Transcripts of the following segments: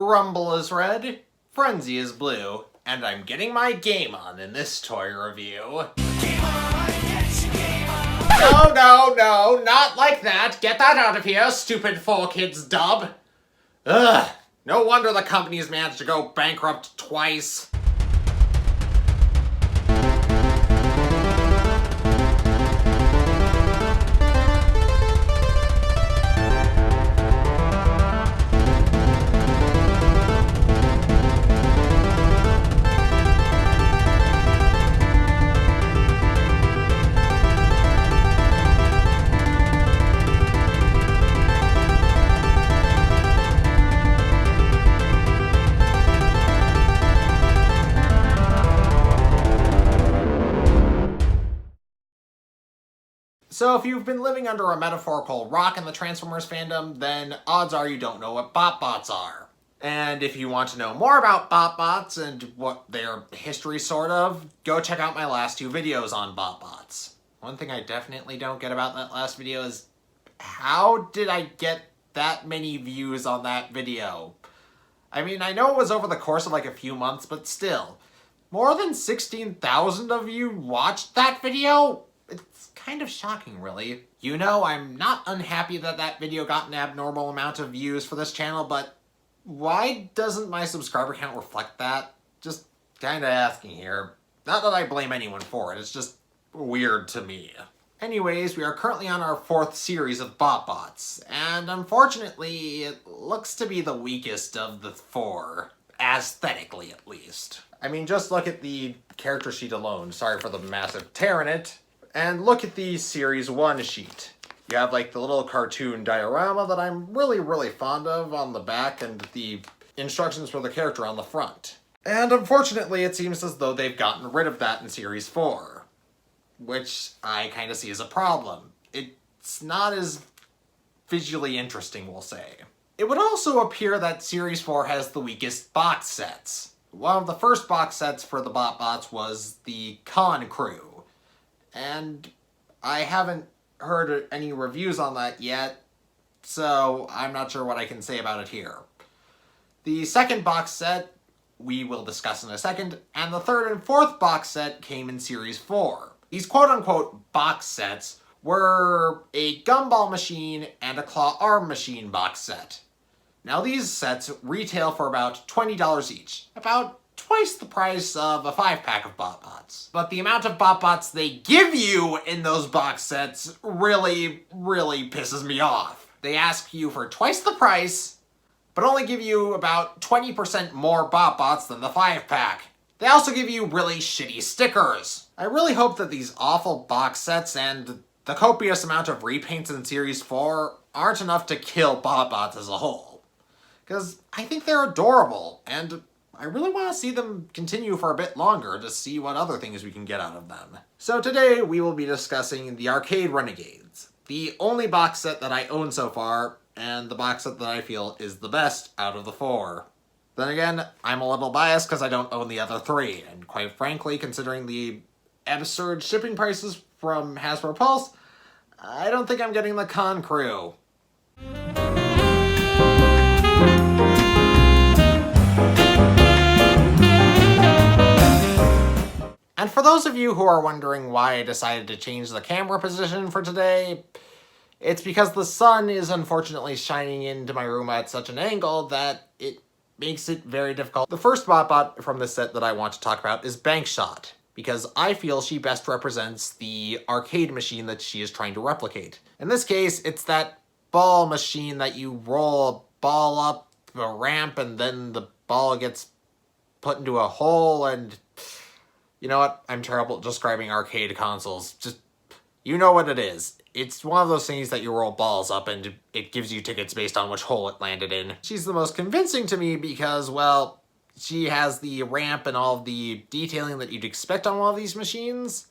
Rumble is red, Frenzy is blue, and I'm getting my game on in this toy review. Game on, get your game on. No, not like that. Get that out of here, stupid 4Kids dub. Ugh, no wonder the company's managed to go bankrupt twice. So if you've been living under a metaphorical rock in the Transformers fandom, then odds are you don't know what BotBots are. And if you want to know more about BotBots and what their history sort of, go check out my last two videos on BotBots. One thing I definitely don't get about that last video is, how did I get that many views on that video? I mean, I know it was over the course of like a few months, but still. More than 16,000 of you watched that video? It's kind of shocking, really. You know, I'm not unhappy that that video got an abnormal amount of views for this channel, but why doesn't my subscriber count reflect that? Just kinda asking here. Not that I blame anyone for it, it's just weird to me. Anyways, we are currently on our 4th series of BotBots, and unfortunately, it looks to be the weakest of the 4. Aesthetically, at least. I mean, just look at the character sheet alone. Sorry for the massive tear in it. And look at the Series 1 sheet. You have like the little cartoon diorama that I'm really fond of on the back and the instructions for the character on the front. And unfortunately, it seems as though they've gotten rid of that in Series 4. Which I kind of see as a problem. It's not as visually interesting, we'll say. It would also appear that Series 4 has the weakest box sets. One of the first box sets for the BotBots was the Con Crew. And I haven't heard any reviews on that yet, so I'm not sure what I can say about it here. The second box set we will discuss in a second, and the third and fourth box set came in Series 4. These quote-unquote box sets were a gumball machine and a claw arm machine box set. Now these sets retail for about $20 each, about twice the price of a 5-pack of BotBots. But the amount of BotBots they give you in those box sets really pisses me off. They ask you for twice the price, but only give you about 20% more BotBots than the 5-pack. They also give you really shitty stickers. I really hope that these awful box sets and the copious amount of repaints in Series 4 aren't enough to kill BotBots as a whole. Because I think they're adorable, and I really want to see them continue for a bit longer to see what other things we can get out of them. So today we will be discussing the Arcade Renegades, the only box set that I own so far, and the box set that I feel is the best out of the 4. Then again, I'm a little biased because I don't own the other 3, and quite frankly, considering the absurd shipping prices from Hasbro Pulse, I don't think I'm getting the Con Crew. And for those of you who are wondering why I decided to change the camera position for today, it's because the sun is unfortunately shining into my room at such an angle that it makes it very difficult. The first BotBot from this set that I want to talk about is Bankshot, because I feel she best represents the arcade machine that she is trying to replicate. In this case, it's that ball machine that you roll a ball up a ramp and then the ball gets put into a hole and... You know what? I'm terrible at describing arcade consoles. Just, you know what it is. It's one of those things that you roll balls up and it gives you tickets based on which hole it landed in. She's the most convincing to me because, well, she has the ramp and all of the detailing that you'd expect on one of these machines.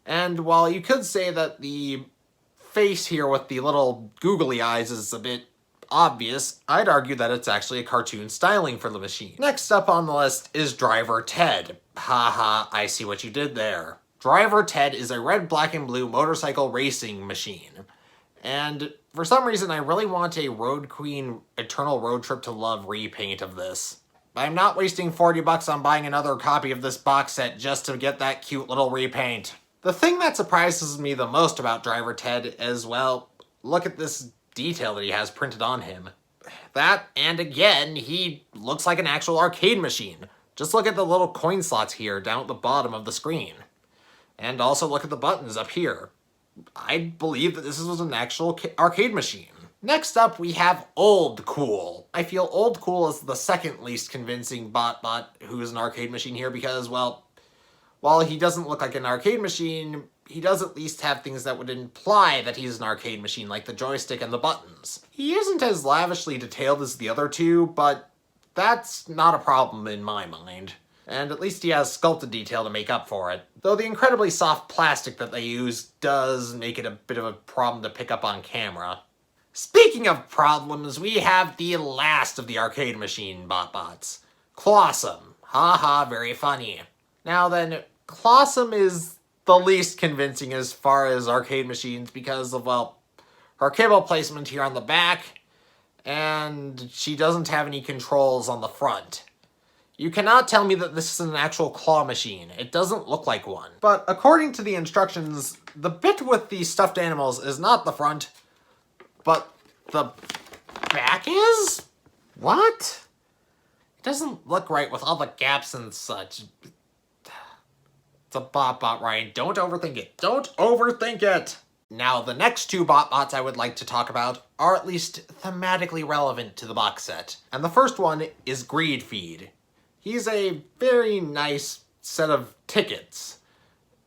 And while you could say that the face here with the little googly eyes is a bit obvious, I'd argue that it's actually a cartoon styling for the machine. Next up on the list is Driver Ted. Haha, I see what you did there. Driver Ted is a red, black, and blue motorcycle racing machine. And For some reason, I really want a Road Queen Eternal Road Trip to Love repaint of this. I'm not wasting 40 bucks on buying another copy of this box set just to get that cute little repaint. The thing that surprises me the most about Driver Ted is, well, look at this detail that he has printed on him. That, and again, he looks like an actual arcade machine. Just look at the little coin slots here down at the bottom of the screen. And also look at the buttons up here. I believe that this was an actual arcade machine. Next up, we have Old Cool. I feel Old Cool is the second least convincing BotBot who is an arcade machine here because, well, while he doesn't look like an arcade machine, he does at least have things that would imply that he's an arcade machine, like the joystick and the buttons. He isn't as lavishly detailed as the other two, but that's not a problem in my mind. And at least he has sculpted detail to make up for it. Though the incredibly soft plastic that they use does make it a bit of a problem to pick up on camera. Speaking of problems, we have the last of the arcade machine BotBots. Clossum. Haha, very funny. Now then, Clossum is the least convincing as far as arcade machines because of, well, her cable placement here on the back, and she doesn't have any controls on the front. You cannot tell me that this is an actual claw machine. It doesn't look like one. But according to the instructions, the bit with the stuffed animals is not the front, but the back is? What? It doesn't look right with all the gaps and such. It's a BotBot, Ryan. Don't overthink it. Don't overthink it! Now, the next two BotBots I would like to talk about are at least thematically relevant to the box set. And the first one is Greed Feed. He's a very nice set of tickets.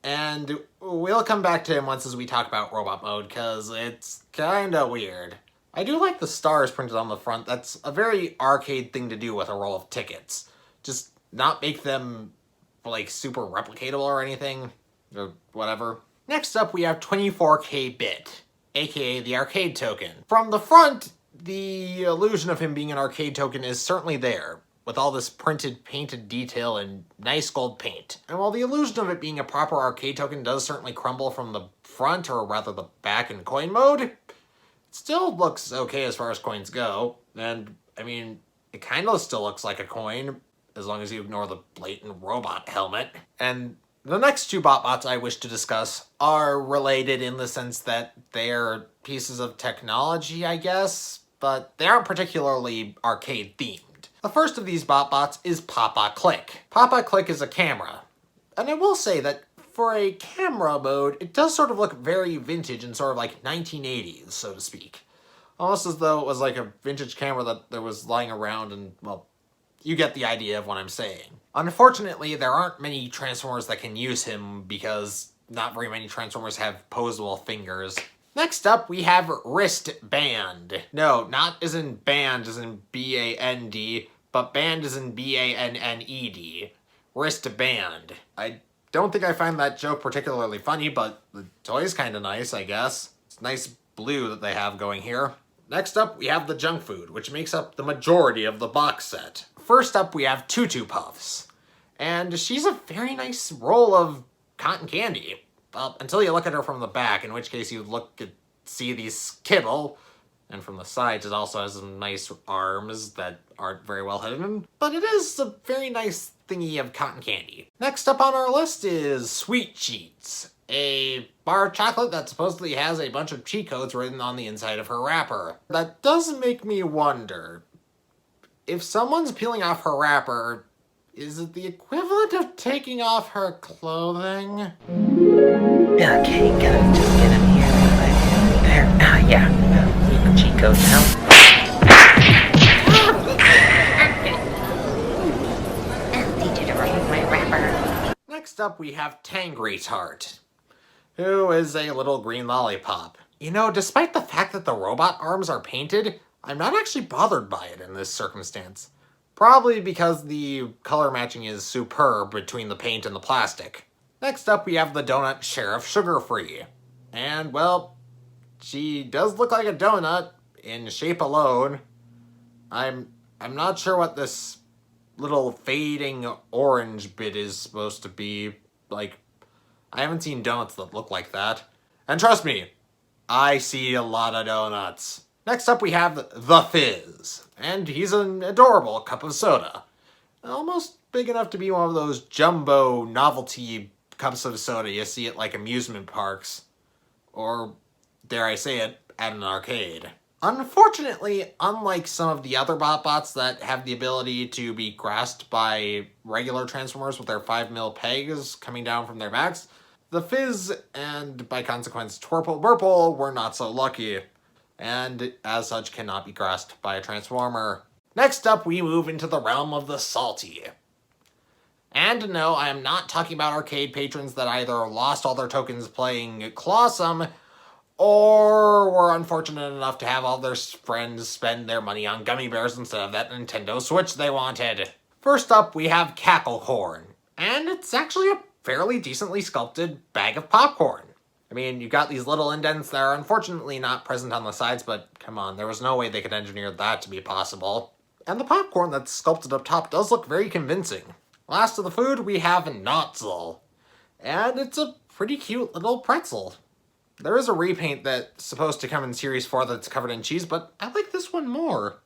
And we'll come back to him once as we talk about robot mode, because it's kinda weird. I do like the stars printed on the front. That's a very arcade thing to do with a roll of tickets. Just not make them, like, super replicatable or anything, or whatever. Next up, we have 24K Bit, aka the arcade token. From the front, the illusion of him being an arcade token is certainly there, with all this printed, painted detail and nice gold paint. And while the illusion of it being a proper arcade token does certainly crumble from the front, or rather the back in coin mode, it still looks okay as far as coins go. And, I mean, it kind of still looks like a coin, as long as you ignore the blatant robot helmet. And the next two BotBots I wish to discuss are related in the sense that they're pieces of technology, I guess, but they aren't particularly arcade themed. The first of these BotBots is Papa Click. Papa Click is a camera. And I will say that for a camera mode, it does sort of look very vintage and sort of like 1980s, so to speak. Almost as though it was like a vintage camera that there was lying around and, well, you get the idea of what I'm saying. Unfortunately, there aren't many Transformers that can use him because not very many Transformers have posable fingers. Next up, we have Wristband. No, not as in band as in B-A-N-D, but band as in B-A-N-N-E-D. Wristband. I don't think I find that joke particularly funny, but the toy's kinda nice, I guess. It's nice blue that they have going here. Next up, we have the junk food, which makes up the majority of the box set. First up, we have Tutu Puffs. And she's a very nice roll of cotton candy. Well, until you look at her from the back, in which case you see these Skittle, and from the sides it also has some nice arms that aren't very well hidden, but it is a very nice thingy of cotton candy. Next up on our list is Sweet Cheats, a bar of chocolate that supposedly has a bunch of cheat codes written on the inside of her wrapper. That does make me wonder, if someone's peeling off her wrapper, is it the equivalent of taking off her clothing? Okay, gotta just get him here real quick. There, yeah. Cheat code now. I'll teach you to remove my wrapper. Next up, we have Tangry Tart, who is a little green lollipop. You know, despite the fact that the robot arms are painted, I'm not actually bothered by it in this circumstance. Probably because the color matching is superb between the paint and the plastic. Next up, we have the Donut Sheriff Sugar-Free. And, well, she does look like a donut in shape alone. I'm not sure what this little fading orange bit is supposed to be. Like, I haven't seen donuts that look like that. And trust me, I see a lot of donuts. Next up we have the Fizz, and he's an adorable cup of soda. Almost big enough to be one of those jumbo novelty cups of soda you see at like amusement parks. Or, dare I say it, at an arcade. Unfortunately, unlike some of the other BotBots that have the ability to be grasped by regular Transformers with their 5mm pegs coming down from their backs, the Fizz, and by consequence Twerple Burple, were not so lucky, and as such cannot be grasped by a Transformer. Next up, we move into the realm of the Salty. And no, I am not talking about arcade patrons that either lost all their tokens playing Clawsome, or were unfortunate enough to have all their friends spend their money on gummy bears instead of that Nintendo Switch they wanted. First up, we have Cacklecorn, and it's actually a fairly decently sculpted bag of popcorn. I mean, you got these little indents that are unfortunately not present on the sides, but come on, there was no way they could engineer that to be possible. And the popcorn that's sculpted up top does look very convincing. Last of the food, we have Notzel, and it's a pretty cute little pretzel. There is a repaint that's supposed to come in Series 4 that's covered in cheese, but I like this one more.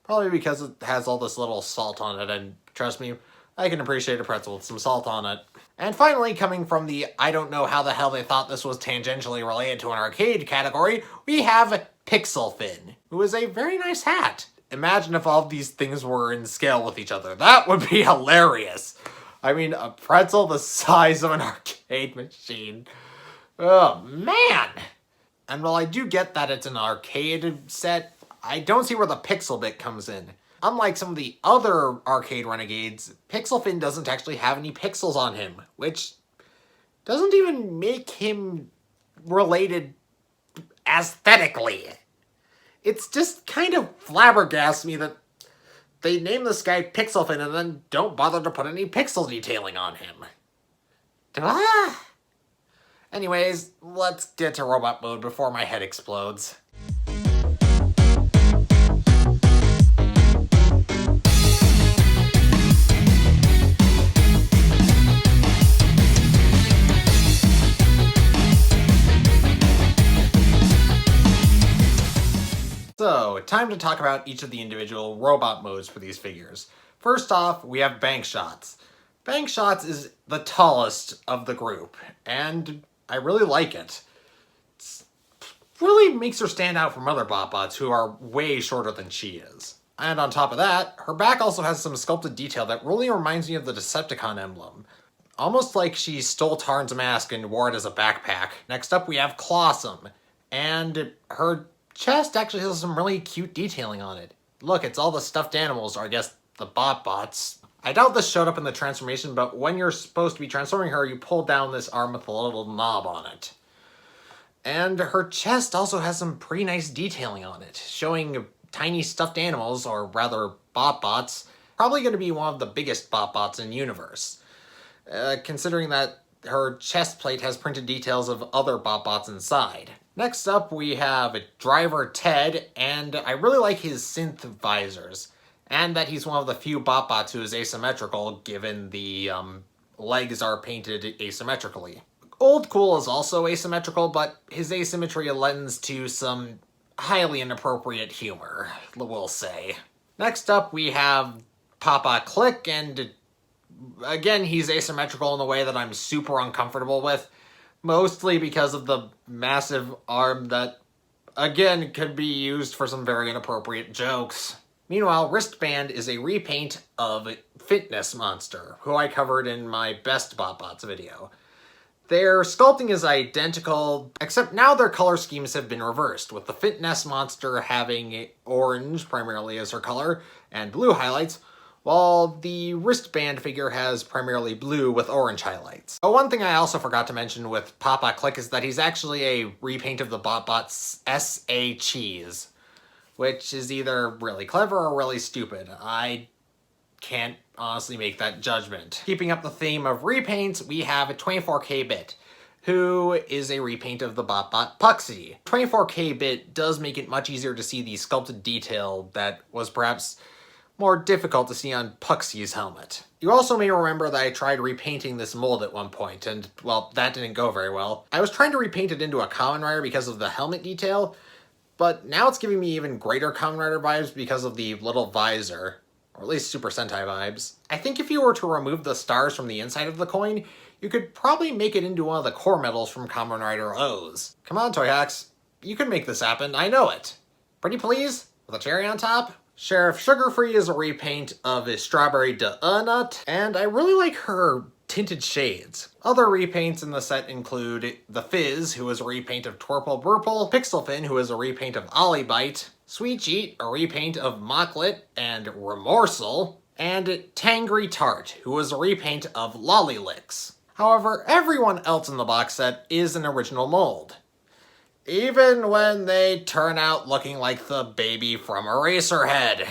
Probably because it has all this little salt on it, and trust me, I can appreciate a pretzel with some salt on it. And finally, coming from the I don't know how the hell they thought this was tangentially related to an arcade category, we have Pixel Fin, who is a very nice hat. Imagine if all of these things were in scale with each other. That would be hilarious. I mean, a pretzel the size of an arcade machine. Oh, man! And while I do get that it's an arcade set, I don't see where the pixel bit comes in. Unlike some of the other arcade Renegades, Pixel Fin doesn't actually have any pixels on him, which doesn't even make him related aesthetically. It's just kind of flabbergasts me that they name this guy Pixel Fin and then don't bother to put any pixel detailing on him. Anyways, let's get to robot mode before my head explodes. So, time to talk about each of the individual robot modes for these figures. First off, we have Bank Shots. Bank Shots is the tallest of the group, and I really like it. It really makes her stand out from other BotBots who are way shorter than she is. And on top of that, her back also has some sculpted detail that really reminds me of the Decepticon emblem. Almost like she stole Tarn's mask and wore it as a backpack. Next up we have Clawsome, and her chest actually has some really cute detailing on it. Look, it's all the stuffed animals, or I guess the BotBots. I doubt this showed up in the transformation, but when you're supposed to be transforming her, you pull down this arm with a little knob on it. And her chest also has some pretty nice detailing on it, showing tiny stuffed animals, or rather BotBots, probably going to be one of the biggest BotBots in universe. Considering that her chest plate has printed details of other BotBots inside. Next up, we have Driver Ted, and I really like his synth visors, and that he's one of the few BotBots who is asymmetrical, given the legs are painted asymmetrically. Old Cool is also asymmetrical, but his asymmetry lends to some highly inappropriate humor, we'll say. Next up, we have Papa Click, and again, he's asymmetrical in a way that I'm super uncomfortable with. Mostly because of the massive arm that, again, could be used for some very inappropriate jokes. Meanwhile, Wristband is a repaint of Fitness Monster, who I covered in my Best BotBots video. Their sculpting is identical, except now their color schemes have been reversed, with the Fitness Monster having orange primarily as her color, and blue highlights, while the wristband figure has primarily blue with orange highlights. Oh, one thing I also forgot to mention with Papa Click is that he's actually a repaint of the BotBots S.A. Cheese, which is either really clever or really stupid. I can't honestly make that judgment. Keeping up the theme of repaints, we have a 24K Bit, who is a repaint of the BotBot Puxy. 24K Bit does make it much easier to see the sculpted detail that was perhaps more difficult to see on Puxy's helmet. You also may remember that I tried repainting this mold at one point, and, well, that didn't go very well. I was trying to repaint it into a Kamen Rider because of the helmet detail, but now it's giving me even greater Kamen Rider vibes because of the little visor, or at least Super Sentai vibes. I think if you were to remove the stars from the inside of the coin, you could probably make it into one of the core medals from Kamen Rider O's. Come on, Toy Hacks. You can make this happen, I know it. Pretty please? With a cherry on top? Sheriff Sugar-Free is a repaint of a Strawberry Nut, and I really like her tinted shades. Other repaints in the set include the Fizz, who is a repaint of Twerple Burple, Pixelfin, who is a repaint of Ollibite, Sweet Cheat, a repaint of Mocklet and Remorsal, and Tangry Tart, who is a repaint of Lollylicks. However, everyone else in the box set is an original mold, even when they turn out looking like the baby from Eraserhead.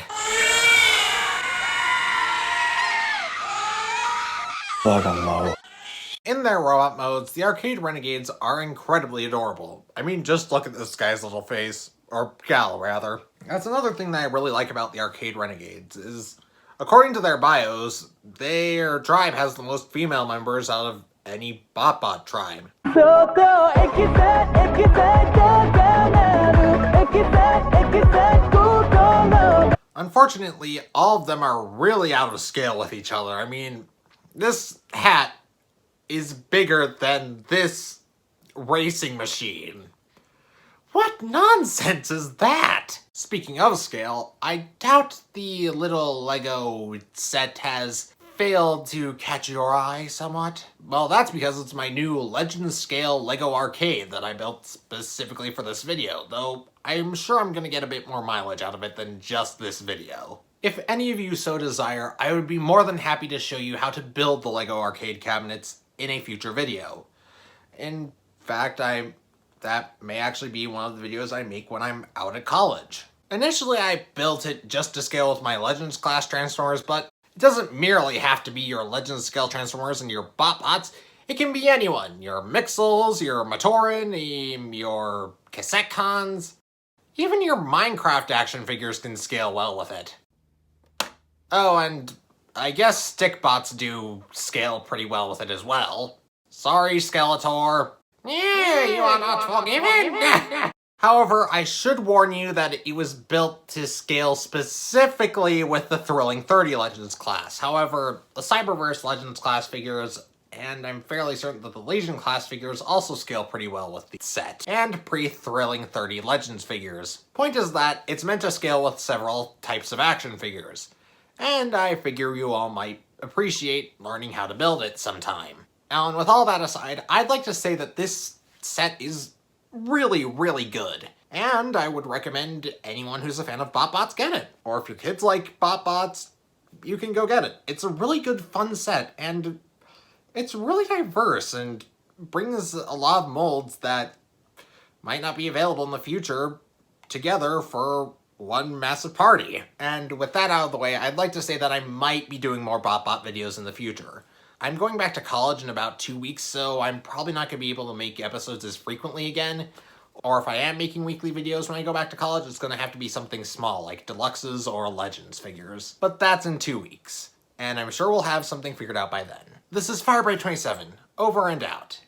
In their robot modes, the arcade Renegades are incredibly adorable. I mean, just look at this guy's little face. Or gal, rather. That's another thing that I really like about the arcade Renegades, is according to their bios, their tribe has the most female members out of any BotBot tribe. Unfortunately, all of them are really out of scale with each other. I mean, this hat is bigger than this racing machine. What nonsense is that? Speaking of scale, I doubt the little Lego set has failed to catch your eye somewhat. Well, that's because it's my new Legend Scale Lego arcade that I built specifically for this video, though I'm sure I'm gonna get a bit more mileage out of it than just this video. If any of you so desire, I would be more than happy to show you how to build the Lego arcade cabinets in a future video. In fact, that may actually be one of the videos I make when I'm out at college. Initially, I built it just to scale with my Legends class Transformers, but it doesn't merely have to be your Legends scale Transformers and your BotBots. It can be anyone. Your Mixels, your Matoran, your Cassette Cons. Even your Minecraft action figures can scale well with it. Oh, and I guess Stickbots do scale pretty well with it as well. Sorry, Skeletor. Yeah, you are not forgiven. However, I should warn you that it was built to scale specifically with the Thrilling 30 Legends class. However, the Cyberverse Legends class figures, and I'm fairly certain that the Legion class figures also scale pretty well with the set, and pre-Thrilling 30 Legends figures. Point is that it's meant to scale with several types of action figures, and I figure you all might appreciate learning how to build it sometime. Now, and with all that aside, I'd like to say that this set is really, really good. And I would recommend anyone who's a fan of BotBots get it. Or if your kids like BotBots, you can go get it. It's a really good, fun set, and it's really diverse and brings a lot of molds that might not be available in the future together for one massive party. And with that out of the way, I'd like to say that I might be doing more BotBot videos in the future. I'm going back to college in about 2 weeks, so I'm probably not going to be able to make episodes as frequently again. Or if I am making weekly videos when I go back to college, it's going to have to be something small, like Deluxes or Legends figures. But that's in 2 weeks, and I'm sure we'll have something figured out by then. This is Firebright27, over and out.